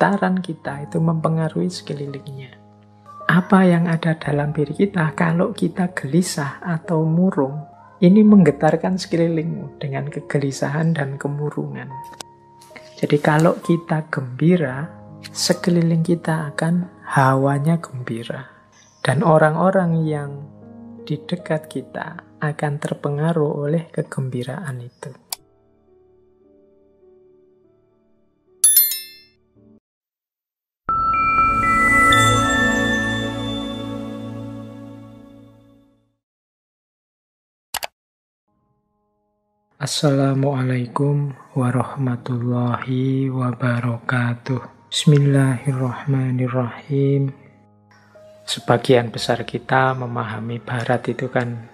sekitaran kita itu mempengaruhi sekelilingnya. Apa yang ada dalam diri kita kalau kita gelisah atau murung, ini menggetarkan sekelilingmu dengan kegelisahan dan kemurungan. Jadi kalau kita gembira, sekeliling kita akan hawanya gembira. Dan orang-orang yang di dekat kita akan terpengaruh oleh kegembiraan itu. Assalamualaikum warahmatullahi wabarakatuh. Bismillahirrahmanirrahim. Sebagian besar kita memahami Barat itu kan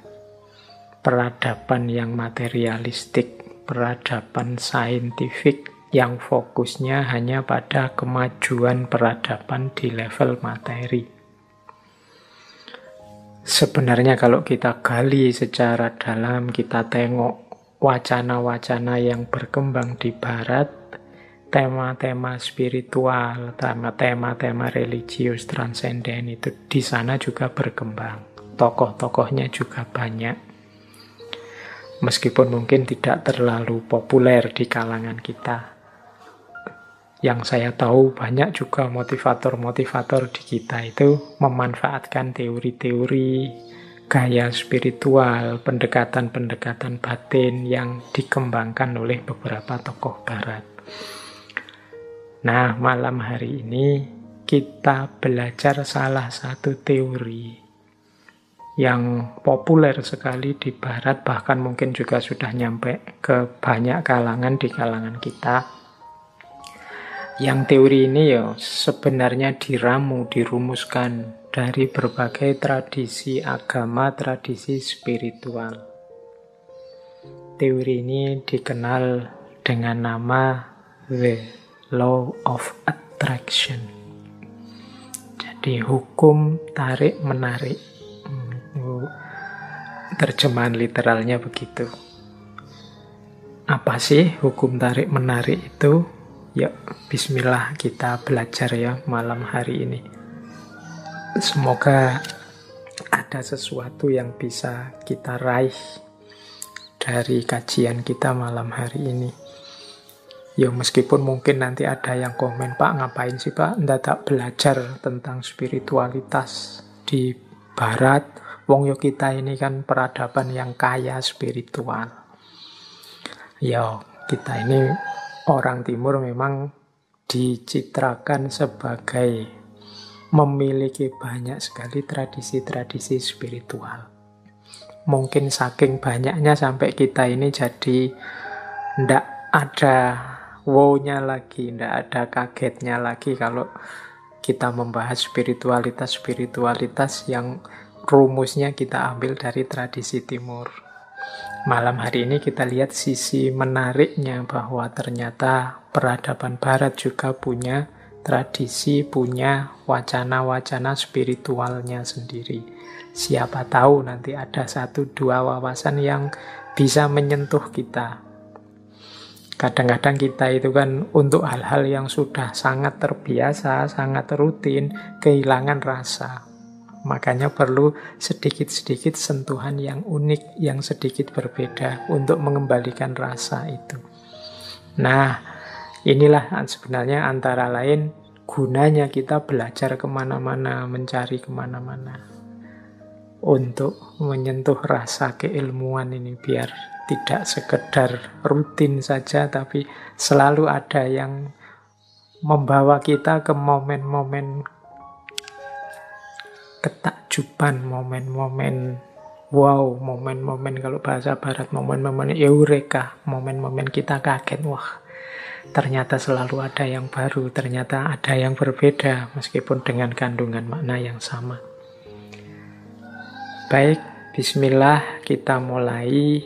peradaban yang materialistik, peradaban saintifik yang fokusnya hanya pada kemajuan peradaban di level materi. Sebenarnya kalau kita gali secara dalam, kita tengok wacana-wacana yang berkembang di Barat, tema-tema spiritual, tema-tema religius transenden itu di sana juga berkembang. Tokoh-tokohnya juga banyak. Meskipun mungkin tidak terlalu populer di kalangan kita. Yang saya tahu banyak juga motivator-motivator di kita itu memanfaatkan teori-teori gaya spiritual, pendekatan-pendekatan batin yang dikembangkan oleh beberapa tokoh Barat. Nah, malam hari ini kita belajar salah satu teori yang populer sekali di Barat, bahkan mungkin juga sudah nyampe ke banyak kalangan di kalangan kita. Yang teori ini ya sebenarnya dirumuskan dari berbagai tradisi agama, tradisi spiritual. Teori ini dikenal dengan nama The Law of Attraction. Jadi hukum tarik-menarik. Terjemahan literalnya begitu. Apa sih hukum tarik-menarik itu? Ya, bismillah kita belajar ya malam hari ini. Semoga ada sesuatu yang bisa kita raih dari kajian kita malam hari ini. Ya meskipun mungkin nanti ada yang komen, Pak ngapain sih Pak tak belajar tentang spiritualitas di Barat, wong yo kita ini kan peradaban yang kaya spiritual. Ya kita ini orang Timur memang dicitrakan sebagai memiliki banyak sekali tradisi-tradisi spiritual. Mungkin saking banyaknya sampai kita ini jadi ndak ada wow-nya lagi, ndak ada kagetnya lagi kalau kita membahas spiritualitas yang rumusnya kita ambil dari tradisi Timur. Malam hari ini kita lihat sisi menariknya bahwa ternyata peradaban Barat juga punya tradisi, punya wacana-wacana spiritualnya sendiri. Siapa tahu nanti ada 1-2 wawasan yang bisa menyentuh kita. Kadang-kadang kita itu kan untuk hal-hal yang sudah sangat terbiasa, sangat rutin, kehilangan rasa. Makanya perlu sedikit-sedikit sentuhan yang unik, yang sedikit berbeda untuk mengembalikan rasa itu. Nah, inilah sebenarnya antara lain gunanya kita belajar kemana-mana, mencari kemana-mana. Untuk menyentuh rasa keilmuan ini biar tidak sekedar rutin saja, tapi selalu ada yang membawa kita ke momen-momen ketakjuban, momen-momen wow, momen-momen kalau bahasa Barat, momen-momen eureka, momen-momen kita kaget, wah ternyata selalu ada yang baru, ternyata ada yang berbeda, meskipun dengan kandungan makna yang sama. Baik, bismillah kita mulai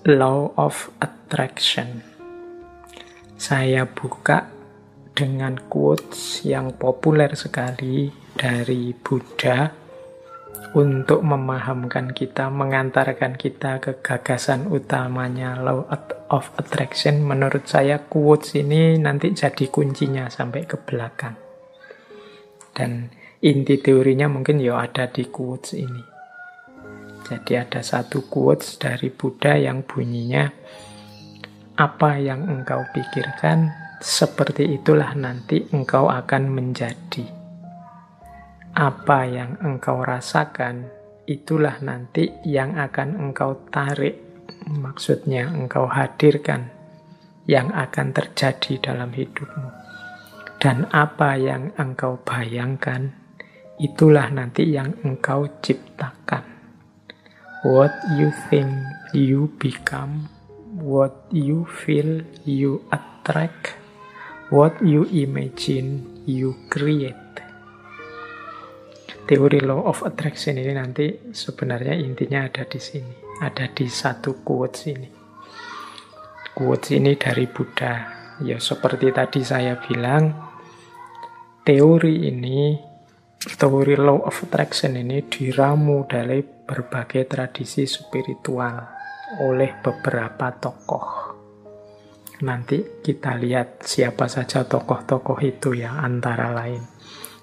Law of Attraction. Saya buka dengan quotes yang populer sekali dari Buddha untuk memahamkan kita, mengantarkan kita ke gagasan utamanya Law of Attraction. Menurut saya quotes ini nanti jadi kuncinya sampai ke belakang. Dan inti teorinya mungkin ya ada di quotes ini. Jadi ada satu quotes dari Buddha yang bunyinya, apa yang engkau pikirkan, seperti itulah nanti engkau akan menjadi. Apa yang engkau rasakan, itulah nanti yang akan engkau tarik. Maksudnya engkau hadirkan yang akan terjadi dalam hidupmu. Dan apa yang engkau bayangkan, itulah nanti yang engkau ciptakan. What you think, you become. What you feel, you attract. What you imagine, you create. Teori Law of Attraction ini nanti sebenarnya intinya ada di sini. Ada di satu quotes ini. Quotes ini dari Buddha. Ya seperti tadi saya bilang, teori Law of Attraction ini diramu dari berbagai tradisi spiritual oleh beberapa tokoh. Nanti kita lihat siapa saja tokoh-tokoh itu ya, antara lain.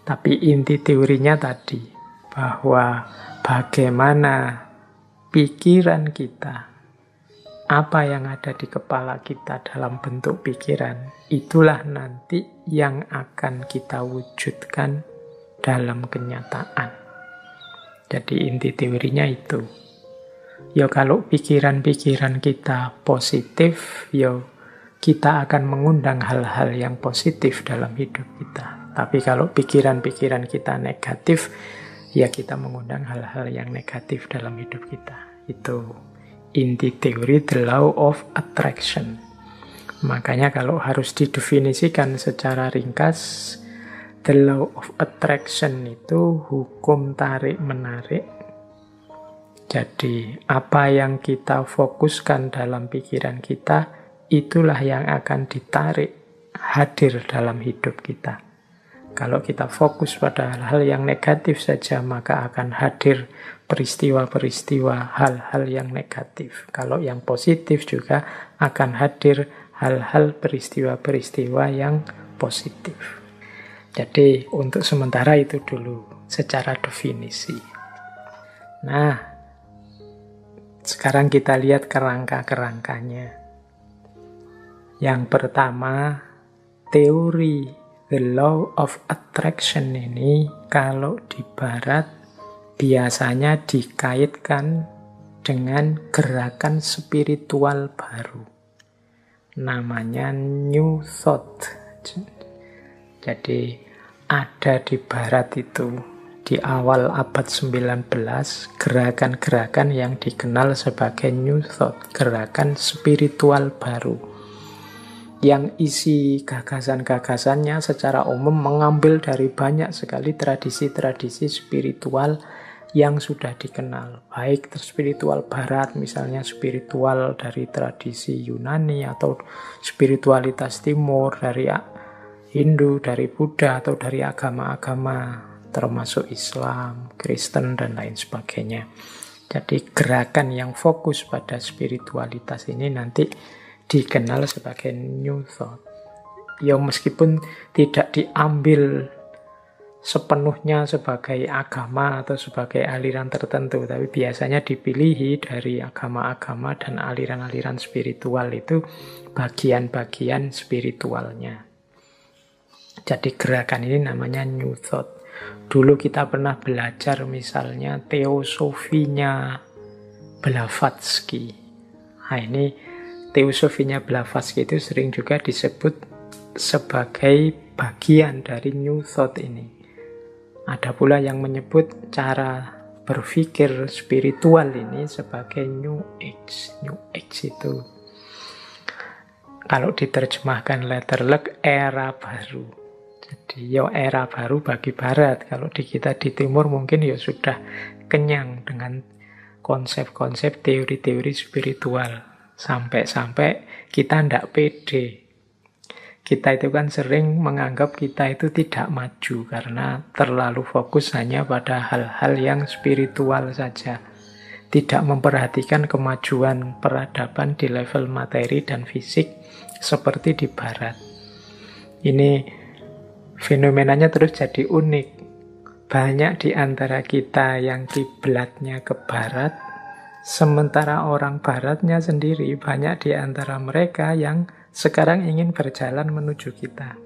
Tapi inti teorinya tadi, bahwa bagaimana pikiran kita, apa yang ada di kepala kita dalam bentuk pikiran, itulah nanti yang akan kita wujudkan dalam kenyataan. Jadi inti teorinya itu. Ya kalau pikiran-pikiran kita positif, ya kita akan mengundang hal-hal yang positif dalam hidup kita. Tapi kalau pikiran-pikiran kita negatif, ya kita mengundang hal-hal yang negatif dalam hidup kita. Itu inti teori The Law of Attraction. Makanya kalau harus didefinisikan secara ringkas, The Law of Attraction itu hukum tarik-menarik. Jadi apa yang kita fokuskan dalam pikiran kita, itulah yang akan ditarik hadir dalam hidup kita. Kalau kita fokus pada hal-hal yang negatif saja, maka akan hadir peristiwa-peristiwa hal-hal yang negatif. Kalau yang positif juga akan hadir hal-hal peristiwa-peristiwa yang positif. Jadi untuk sementara itu dulu secara definisi. Nah, sekarang kita lihat kerangka-kerangkanya. Yang pertama, teori The Law of Attraction ini kalau di barat biasanya dikaitkan dengan gerakan spiritual baru. Namanya New Thought. Jadi ada di barat itu di awal abad 19 gerakan-gerakan yang dikenal sebagai New Thought, gerakan spiritual baru. Yang isi gagasan-gagasannya secara umum mengambil dari banyak sekali tradisi-tradisi spiritual yang sudah dikenal. Baik spiritual barat, misalnya spiritual dari tradisi Yunani, atau spiritualitas timur dari Hindu, dari Buddha, atau dari agama-agama termasuk Islam, Kristen, dan lain sebagainya. Jadi gerakan yang fokus pada spiritualitas ini nanti dikenal sebagai New Thought. Ya meskipun tidak diambil sepenuhnya sebagai agama atau sebagai aliran tertentu, tapi biasanya dipilih dari agama-agama dan aliran-aliran spiritual itu bagian-bagian spiritualnya. Jadi gerakan ini namanya New Thought. Dulu kita pernah belajar misalnya teosofinya Blavatsky. Nah ini teosofinya Blavatsky itu sering juga disebut sebagai bagian dari New Thought ini. Ada pula yang menyebut cara berpikir spiritual ini sebagai New Age. New Age itu kalau diterjemahkan letterlek era baru. Jadi ya era baru bagi barat. Kalau di kita di timur mungkin ya sudah kenyang dengan konsep-konsep teori-teori spiritual. Sampai-sampai kita tidak pede. Kita itu kan sering menganggap kita itu tidak maju karena terlalu fokus hanya pada hal-hal yang spiritual saja. Tidak memperhatikan kemajuan peradaban di level materi dan fisik seperti di barat. Ini fenomenanya terus jadi unik. Banyak di antara kita yang kiblatnya ke barat, sementara orang baratnya sendiri banyak di antara mereka yang sekarang ingin berjalan menuju kita.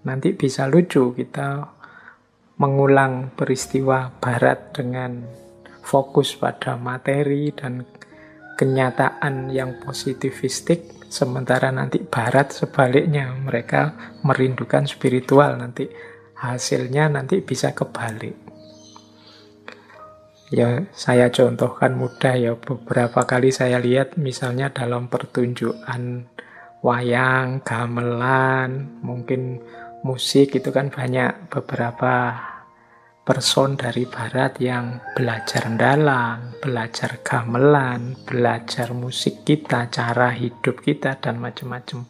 Nanti bisa lucu kita mengulang peristiwa barat dengan fokus pada materi dan kenyataan yang positivistik, sementara nanti barat sebaliknya, mereka merindukan spiritual. Nanti hasilnya nanti bisa kebalik. Ya, saya contohkan mudah ya, beberapa kali saya lihat misalnya dalam pertunjukan wayang, gamelan, mungkin musik itu kan banyak beberapa person dari barat yang belajar dalang, belajar gamelan, belajar musik kita, cara hidup kita, dan macam-macam.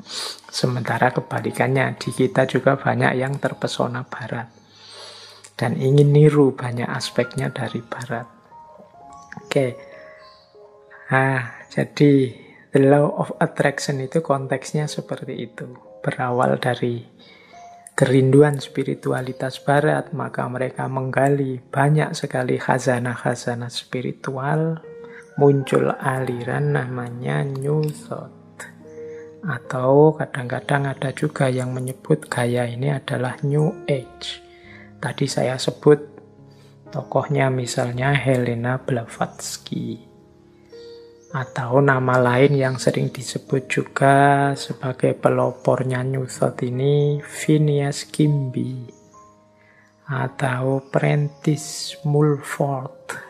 Sementara kebalikannya, di kita juga banyak yang terpesona barat dan ingin niru banyak aspeknya dari barat. Oke. Nah, jadi the law of attraction itu konteksnya seperti itu. Berawal dari kerinduan spiritualitas barat, maka mereka menggali banyak sekali khazanah-khazanah spiritual, muncul aliran namanya New Thought. Atau kadang-kadang ada juga yang menyebut gaya ini adalah New Age. Tadi saya sebut tokohnya misalnya Helena Blavatsky. Atau nama lain yang sering disebut juga sebagai pelopornya New Thought ini Phineas Kimby atau Prentice Mulford,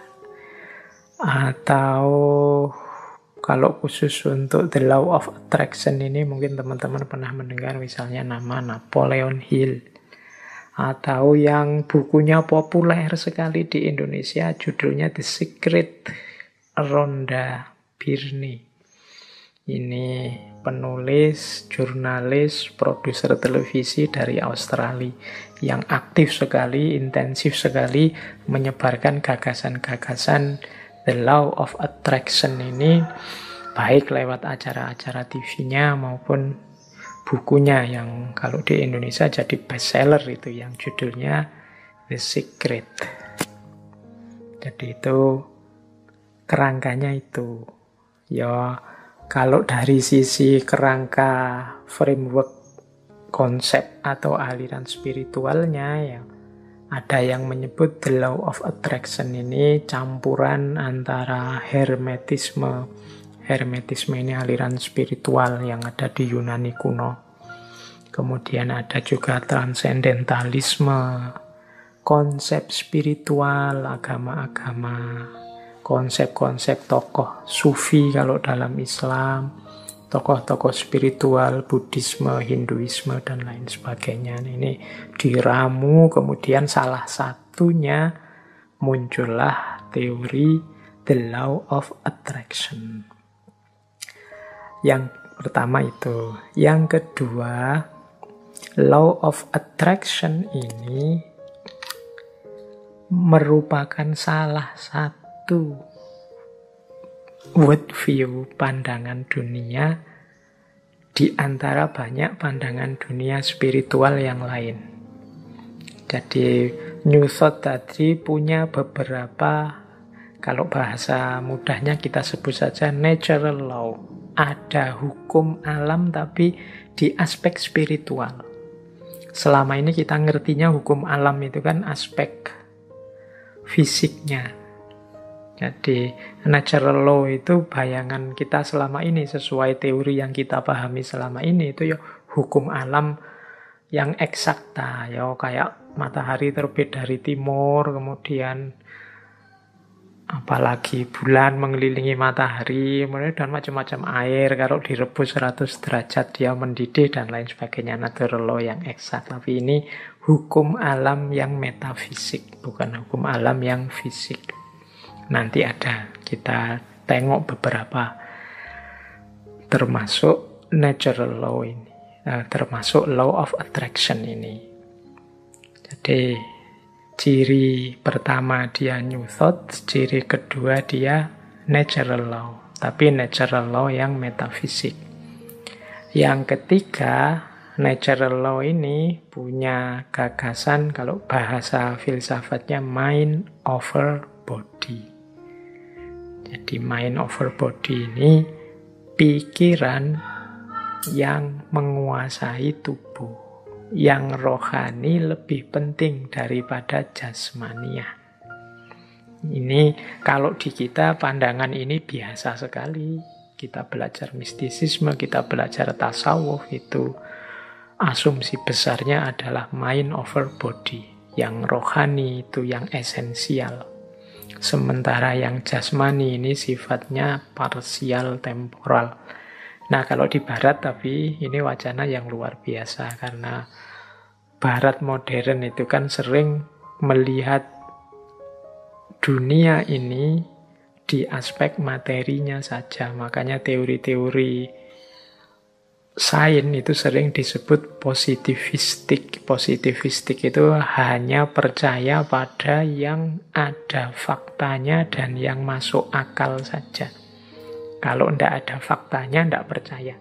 atau kalau khusus untuk The Law of Attraction ini mungkin teman-teman pernah mendengar misalnya nama Napoleon Hill, atau yang bukunya populer sekali di Indonesia judulnya The Secret, Rhonda Byrne. Ini penulis, jurnalis, produser televisi dari Australia yang aktif sekali, intensif sekali menyebarkan gagasan-gagasan The Law of Attraction ini, baik lewat acara-acara TV-nya maupun bukunya yang kalau di Indonesia jadi bestseller itu yang judulnya The Secret. Jadi itu kerangkanya itu. Ya, kalau dari sisi kerangka framework konsep atau aliran spiritualnya ya, ada yang menyebut The Law of Attraction ini campuran antara Hermetisme. Hermetisme ini aliran spiritual yang ada di Yunani kuno. Kemudian ada juga transendentalisme, konsep spiritual, agama-agama, konsep-konsep tokoh sufi kalau dalam Islam, tokoh-tokoh spiritual, Buddhisme, Hinduisme, dan lain sebagainya. Ini diramu, kemudian salah satunya muncullah teori The Law of Attraction. Yang pertama itu. Yang kedua, Law of Attraction ini merupakan salah satu worldview, pandangan dunia di antara banyak pandangan dunia spiritual yang lain. Jadi New Thought tadi punya beberapa, kalau bahasa mudahnya kita sebut saja natural law. Ada hukum alam tapi di aspek spiritual. Selama ini kita ngertinya hukum alam itu kan aspek fisiknya. Jadi natural law itu bayangan kita selama ini, sesuai teori yang kita pahami selama ini, itu ya hukum alam yang eksakta, ya kayak matahari terbit dari timur, kemudian apalagi bulan mengelilingi matahari, dan macam-macam air, kalau direbus 100 derajat dia mendidih dan lain sebagainya, natural law yang eksak. Tapi ini hukum alam yang metafisik, bukan hukum alam yang fisik. Nanti ada, kita tengok beberapa termasuk natural law ini. termasuk law of attraction ini. Jadi ciri pertama dia new thought, ciri kedua dia natural law, tapi natural law yang metafisik. Yang ketiga, natural law ini punya gagasan, kalau bahasa filsafatnya, mind over body. Jadi mind over body ini pikiran yang menguasai tubuh, yang rohani lebih penting daripada jasmania. Ini kalau di kita pandangan ini biasa sekali. Kita belajar mistisisme, kita belajar tasawuf, itu asumsi besarnya adalah mind over body. Yang rohani itu yang esensial. Sementara yang jasmani ini sifatnya parsial temporal. Nah, kalau di barat tapi ini wacana yang luar biasa, karena barat modern itu kan sering melihat dunia ini di aspek materinya saja. Makanya teori-teori sains itu sering disebut positivistik. Positivistik itu hanya percaya pada yang ada faktanya dan yang masuk akal saja. Kalau tidak ada faktanya, tidak percaya.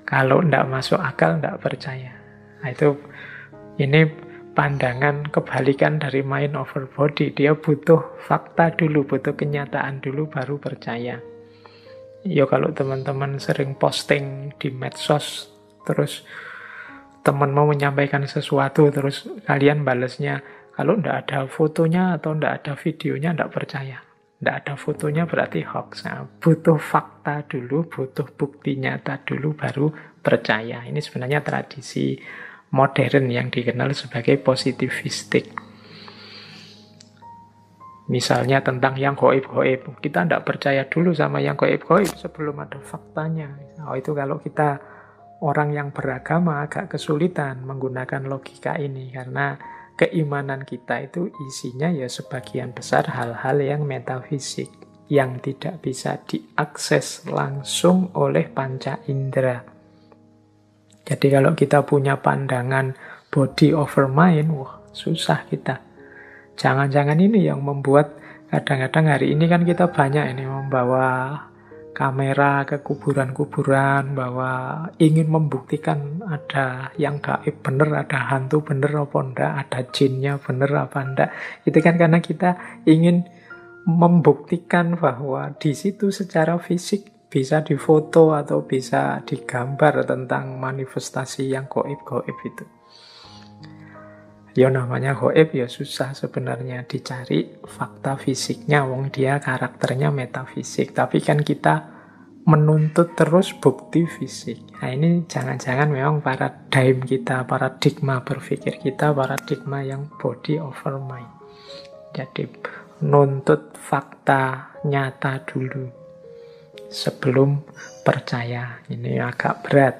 Kalau tidak masuk akal, tidak percaya. Nah, ini pandangan kebalikan dari mind over body. Dia butuh fakta dulu, butuh kenyataan dulu, baru percaya. Ya kalau teman-teman sering posting di medsos, terus teman mau menyampaikan sesuatu, terus kalian balesnya, kalau tidak ada fotonya atau tidak ada videonya, tidak percaya. Tidak ada fotonya berarti hoax. Nah, butuh fakta dulu, butuh bukti nyata dulu, baru percaya. Ini sebenarnya tradisi modern yang dikenal sebagai positivistik. Misalnya tentang yang gaib-gaib. Kita tidak percaya dulu sama yang gaib-gaib sebelum ada faktanya. Oh, itu kalau kita orang yang beragama agak kesulitan menggunakan logika ini, karena keimanan kita itu isinya ya sebagian besar hal-hal yang metafisik, yang tidak bisa diakses langsung oleh panca indera. Jadi kalau kita punya pandangan body over mind, wah susah kita. Jangan-jangan ini yang membuat kadang-kadang hari ini kan kita banyak ini membawa kamera ke kuburan-kuburan, bahwa ingin membuktikan ada yang gaib bener, ada hantu bener apa enggak, ada jinnya bener apa enggak. Itu kan karena kita ingin membuktikan bahwa di situ secara fisik bisa difoto atau bisa digambar tentang manifestasi yang gaib-gaib itu. Ya namanya gaib ya susah sebenarnya dicari fakta fisiknya, wong dia karakternya metafisik. Tapi kan kita menuntut terus bukti fisik. Nah ini jangan-jangan memang paradigma berpikir kita, paradigma yang body over mind. Jadi nuntut fakta nyata dulu sebelum percaya. Ini agak berat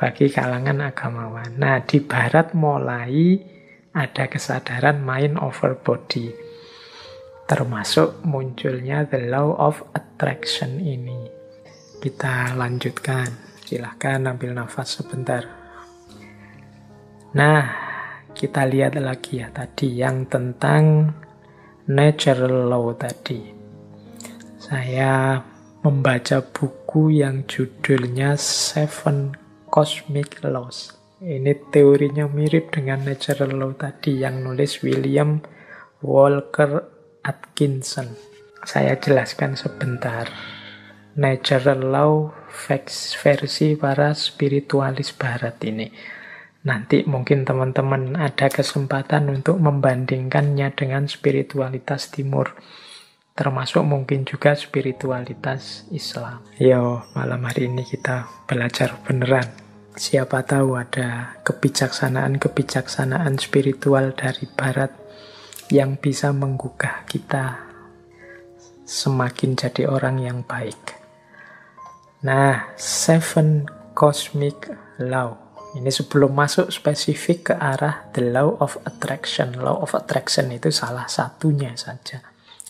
bagi kalangan agamawan. Nah di barat mulai ada kesadaran mind over body, termasuk munculnya the law of attraction ini. Kita lanjutkan, silahkan ambil nafas sebentar. Nah, kita lihat lagi ya tadi yang tentang natural law tadi. Saya membaca buku yang judulnya Seven Cosmic Laws. Ini teorinya mirip dengan natural law tadi yang nulis William Walker Atkinson. Saya jelaskan sebentar. Natural law versi para spiritualis barat ini. Nanti mungkin teman-teman ada kesempatan untuk membandingkannya dengan spiritualitas timur. Termasuk mungkin juga spiritualitas Islam. Yo, malam hari ini kita belajar beneran. Siapa tahu ada kebijaksanaan-kebijaksanaan spiritual dari barat yang bisa menggugah kita semakin jadi orang yang baik. Nah, Seven Cosmic Law. Ini sebelum masuk spesifik ke arah the law of attraction. Law of attraction itu salah satunya saja.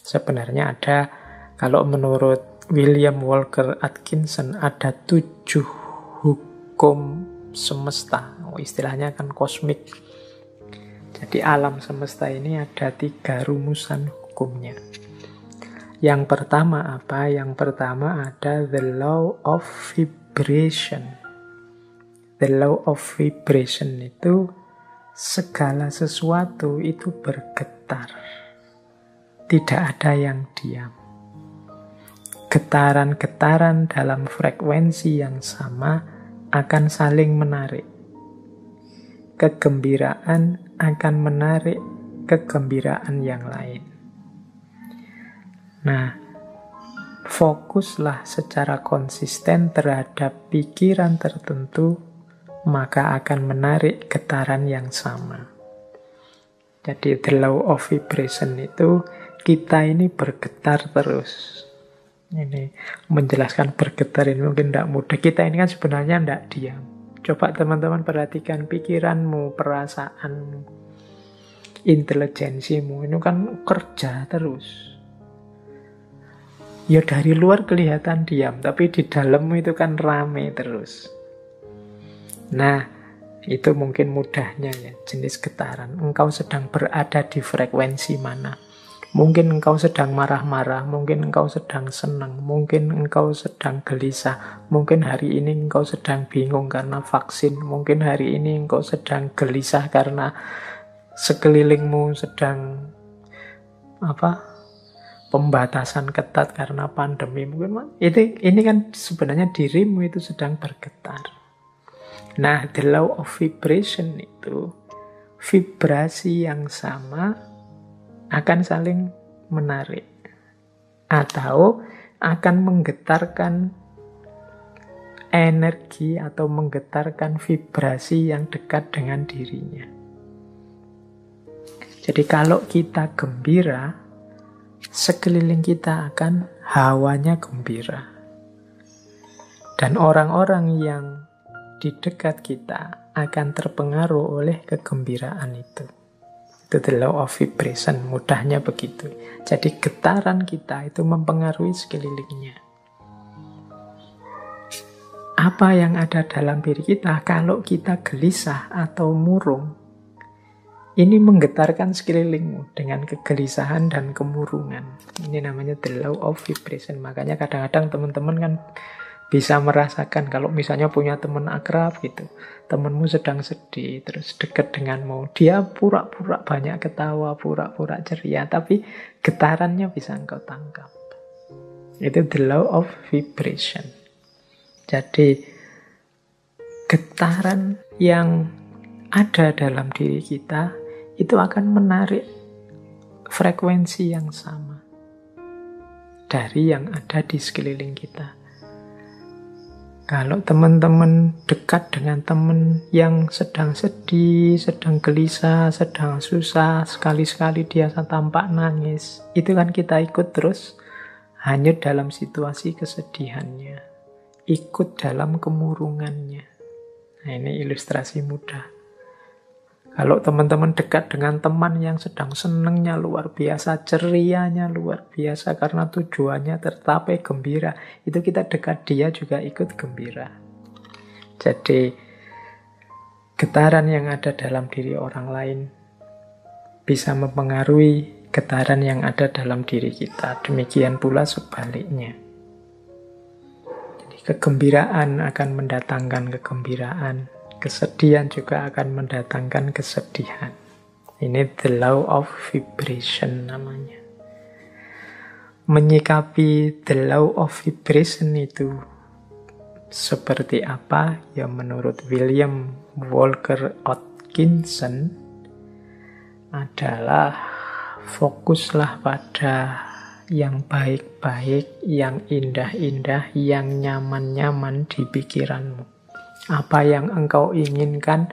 Sebenarnya ada, kalau menurut William Walker Atkinson, ada 7 hukum hukum semesta. Istilahnya kan kosmik. Jadi alam semesta ini ada 3 rumusan hukumnya. Yang pertama apa? Yang pertama ada the law of vibration. The law of vibration itu segala sesuatu itu bergetar. Tidak ada yang diam. Getaran-getaran dalam frekuensi yang sama akan saling menarik. Kegembiraan akan menarik kegembiraan yang lain. Nah, fokuslah secara konsisten terhadap pikiran tertentu, maka akan menarik getaran yang sama. Jadi the law of vibration itu kita ini bergetar terus. Ini menjelaskan bergetar ini mungkin tidak mudah. Kita ini kan sebenarnya tidak diam. Coba teman-teman perhatikan pikiranmu, perasaanmu, intelijensimu, ini kan kerja terus. Ya dari luar kelihatan diam, tapi di dalammu itu kan rame terus. Nah, itu mungkin mudahnya ya, jenis getaran. Engkau sedang berada di frekuensi mana? Mungkin engkau sedang marah-marah, mungkin engkau sedang senang, mungkin engkau sedang gelisah, mungkin hari ini engkau sedang bingung karena vaksin, mungkin hari ini engkau sedang gelisah karena sekelilingmu sedang pembatasan ketat karena pandemi. Mungkin ini kan sebenarnya dirimu itu sedang bergetar. Nah, the law of vibration itu vibrasi yang sama akan saling menarik atau akan menggetarkan energi atau menggetarkan vibrasi yang dekat dengan dirinya. Jadi kalau kita gembira, sekeliling kita akan hawanya gembira. Dan orang-orang yang di dekat kita akan terpengaruh oleh kegembiraan itu. Itu the law of vibration, mudahnya begitu. Jadi getaran kita itu mempengaruhi sekelilingnya. Apa yang ada dalam diri kita kalau kita gelisah atau murung, ini menggetarkan sekelilingmu dengan kegelisahan dan kemurungan. Ini namanya the law of vibration. Makanya kadang-kadang teman-teman kan bisa merasakan kalau misalnya punya teman akrab gitu. Temanmu sedang sedih, terus dekat denganmu. Dia pura-pura banyak ketawa, pura-pura ceria. Tapi getarannya bisa engkau tangkap. Itu the law of vibration. Jadi getaran yang ada dalam diri kita itu akan menarik frekuensi yang sama dari yang ada di sekeliling kita. Kalau teman-teman dekat dengan teman yang sedang sedih, sedang gelisah, sedang susah, sekali-sekali dia tampak nangis, itu kan kita ikut terus hanyut dalam situasi kesedihannya, ikut dalam kemurungannya. Nah, ini ilustrasi mudah. Kalau teman-teman dekat dengan teman yang sedang senengnya luar biasa, cerianya luar biasa karena tujuannya tercapai gembira, itu kita dekat dia juga ikut gembira. Jadi getaran yang ada dalam diri orang lain bisa mempengaruhi getaran yang ada dalam diri kita. Demikian pula sebaliknya. Jadi kegembiraan akan mendatangkan kegembiraan. Kesedihan juga akan mendatangkan kesedihan. Ini the law of vibration namanya. Menyikapi the law of vibration itu seperti apa? Ya menurut William Walker Atkinson adalah fokuslah pada yang baik-baik, yang indah-indah, yang nyaman-nyaman di pikiranmu. Apa yang engkau inginkan,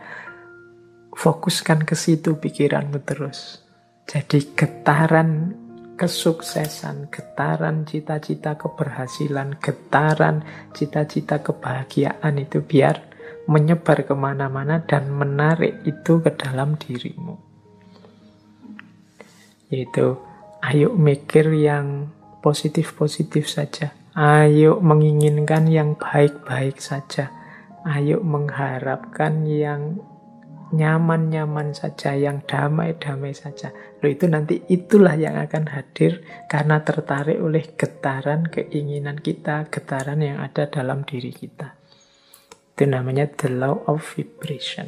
fokuskan ke situ pikiranmu terus. Jadi getaran kesuksesan, getaran cita-cita keberhasilan, getaran cita-cita kebahagiaan itu biar menyebar kemana-mana dan menarik itu ke dalam dirimu. Yaitu, ayo mikir yang positif-positif saja. Ayo menginginkan yang baik-baik saja. Ayo mengharapkan yang nyaman-nyaman saja, yang damai-damai saja. Loh, itu nanti itulah yang akan hadir karena tertarik oleh getaran keinginan kita, getaran yang ada dalam diri kita. Itu namanya the law of vibration.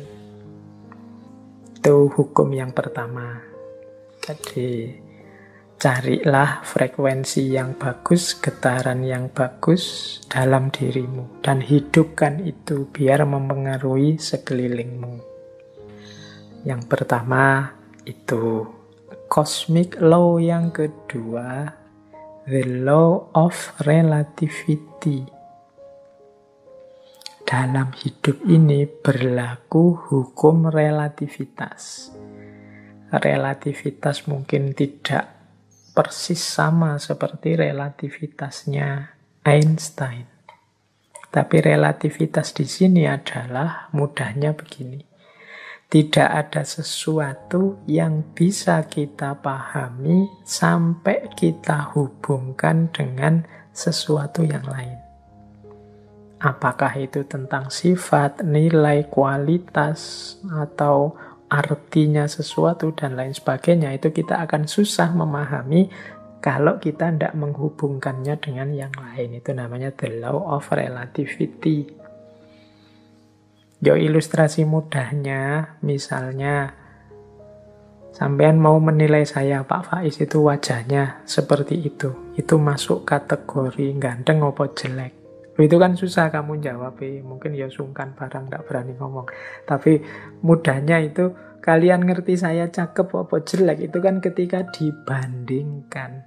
Itu hukum yang pertama. Jadi carilah frekuensi yang bagus, getaran yang bagus dalam dirimu. Dan hidupkan itu biar mempengaruhi sekelilingmu. Yang pertama itu cosmic law, yang kedua the law of relativity. Dalam hidup ini berlaku hukum relativitas. Relativitas mungkin tidak persis sama seperti relativitasnya Einstein. Tapi relativitas di sini adalah mudahnya begini. Tidak ada sesuatu yang bisa kita pahami sampai kita hubungkan dengan sesuatu yang lain. Apakah itu tentang sifat, nilai, kualitas, atau artinya sesuatu, dan lain sebagainya, itu kita akan susah memahami kalau kita tidak menghubungkannya dengan yang lain. Itu namanya the law of relativity. Yo, ilustrasi mudahnya, misalnya sampean mau menilai saya, Pak Faiz itu wajahnya seperti itu masuk kategori ganteng apa jelek? Itu kan susah kamu jawab, mungkin ya sungkan barang, gak berani ngomong. Tapi mudahnya itu, kalian ngerti saya cakep apa jelek, itu kan ketika dibandingkan,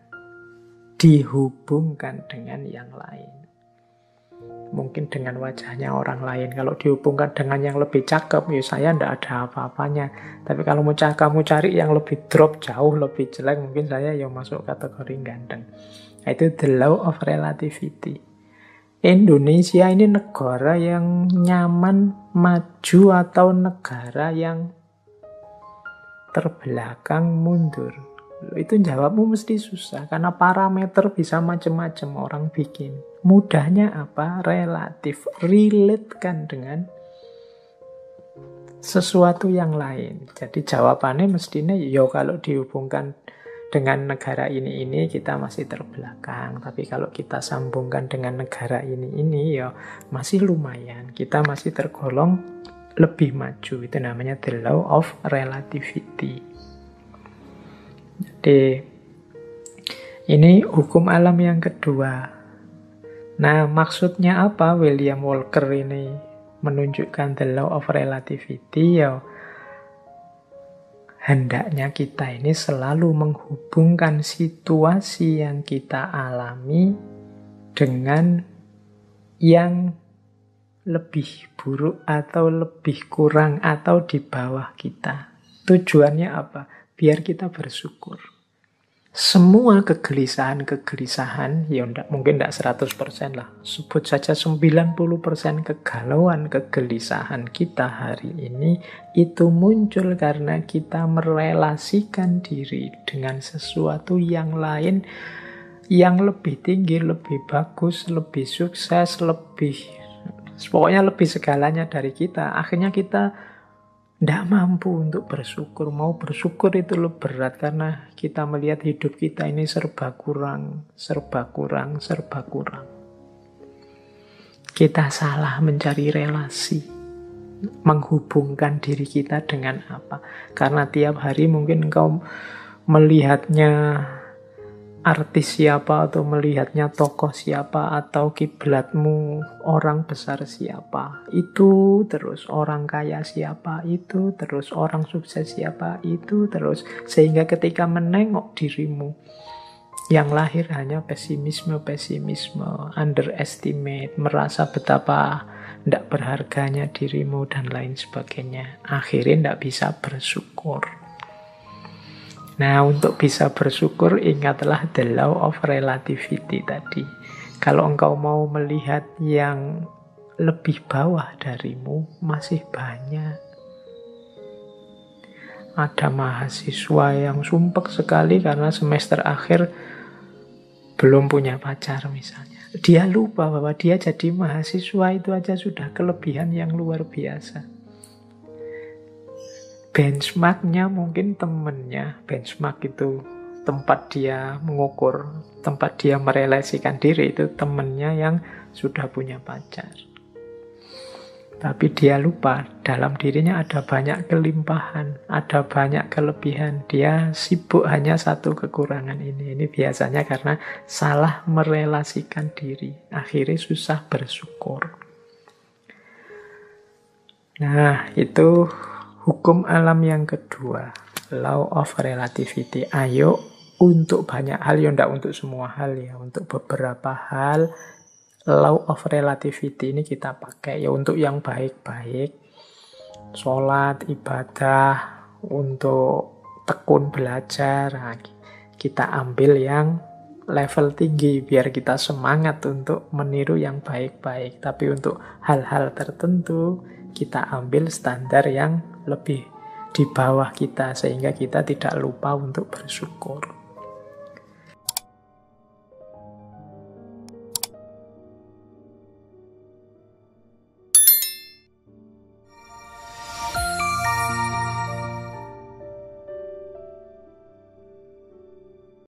dihubungkan dengan yang lain. Mungkin dengan wajahnya orang lain. Kalau dihubungkan dengan yang lebih cakep, ya saya ndak ada apa-apanya. Tapi kalau kamu cari yang lebih drop, jauh lebih jelek, mungkin saya ya masuk kategori ganteng. Nah, itu the law of relativity. Indonesia ini negara yang nyaman, maju, atau negara yang terbelakang, mundur? Itu jawabmu mesti susah, karena parameter bisa macam-macam orang bikin. Mudahnya apa? Relatif. Relate-kan dengan sesuatu yang lain. Jadi jawabannya mestinya, yo kalau dihubungkan dengan negara ini kita masih terbelakang. Tapi kalau kita sambungkan dengan negara ini ya masih lumayan. Kita masih tergolong lebih maju. Itu namanya the law of relativity. Jadi ini hukum alam yang kedua. Nah, maksudnya apa William Walker ini menunjukkan the law of relativity? Ya, hendaknya kita ini selalu menghubungkan situasi yang kita alami dengan yang lebih buruk atau lebih kurang atau di bawah kita. Tujuannya apa? Biar kita bersyukur. Semua kegelisahan, ya mungkin tidak 100% lah. Sebut saja 90% kegalauan, kegelisahan kita hari ini, itu muncul karena kita merelasikan diri dengan sesuatu yang lain, yang lebih tinggi, lebih bagus, lebih sukses, pokoknya lebih segalanya dari kita. Akhirnya kita tidak mampu untuk bersyukur. Mau bersyukur itu lebih berat karena kita melihat hidup kita ini serba kurang. Kita salah mencari relasi, menghubungkan diri kita dengan apa. Karena tiap hari mungkin engkau melihatnya artis siapa, atau melihatnya tokoh siapa, atau kiblatmu orang besar siapa, itu terus orang kaya siapa, itu terus orang sukses siapa, itu terus, sehingga ketika menengok dirimu yang lahir hanya pesimisme, underestimate, merasa betapa tidak berharganya dirimu dan lain sebagainya, akhirnya tidak bisa bersyukur. Nah, untuk bisa bersyukur, ingatlah the law of relativity tadi. Kalau engkau mau melihat yang lebih bawah darimu, masih banyak. Ada mahasiswa yang sumpek sekali karena semester akhir belum punya pacar misalnya. Dia lupa bahwa dia jadi mahasiswa itu aja sudah kelebihan yang luar biasa. Benchmarknya mungkin temennya. Benchmark itu tempat dia mengukur, tempat dia merelasikan diri, itu temennya yang sudah punya pacar. Tapi dia lupa, dalam dirinya ada banyak kelimpahan, ada banyak kelebihan. Dia sibuk hanya satu kekurangan ini. Ini biasanya karena salah merelasikan diri. Akhirnya susah bersyukur. Nah, itu hukum alam yang kedua. Law of relativity. Ayo, untuk banyak hal, ya enggak untuk semua hal ya. Untuk beberapa hal, law of relativity ini kita pakai ya untuk yang baik-baik. Sholat, ibadah, untuk tekun belajar. Nah, kita ambil yang level tinggi biar kita semangat untuk meniru yang baik-baik. Tapi untuk hal-hal tertentu kita ambil standar yang lebih di bawah kita sehingga kita tidak lupa untuk bersyukur.